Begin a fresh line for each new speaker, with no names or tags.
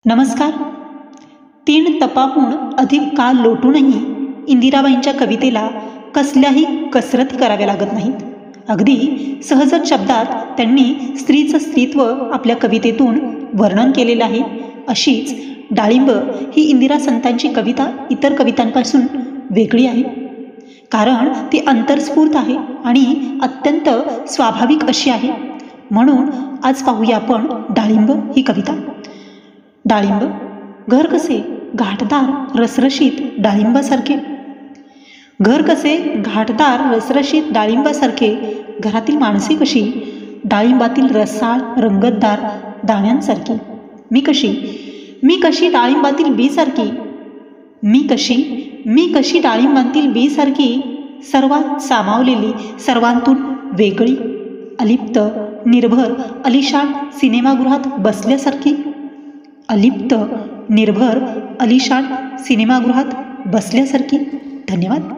नमस्कार. 3 तपाहून अधिक काळ लोटूनही इंदिराबाईंच्या कवितेला कसल्याही कसरती कराव्या लागत नाहीत. अगदी सहजच शब्दात त्यांनी स्त्रीचं स्त्रीत्व आपल्या कवितेतून वर्णन केलेलं आहे. अशीच डाळिंब ही इंदिरा संतांची कविता इतर कवितांपासून वेगळी आहे, कारण ती अंतर्स्फूर्त आहे आणि अत्यंत स्वाभाविक अशी आहे. म्हणून आज पाहूया आपण डाळिंब ही कविता. डाळिंब. घर कसे घाटदार रसरशीत डाळिंबासारखे, घर कसे घाटदार रसरशीत डाळिंबासारखे, घरातील माणसे कशी डाळिंबातील रसाळ रंगतदार दाण्यांसारखी. मी कशी डाळिंबातील बीसारखी, मी कशी डाळिंबातील बीसारखी, सर्वात सामावलेली सर्वांतून वेगळी, अलिप्त निर्भर अलिशान सिनेमागृहात बसल्यासारखी, अलिप्त निर्भर अलिशान सिनेमागृहात बसल्यासारखी. धन्यवाद.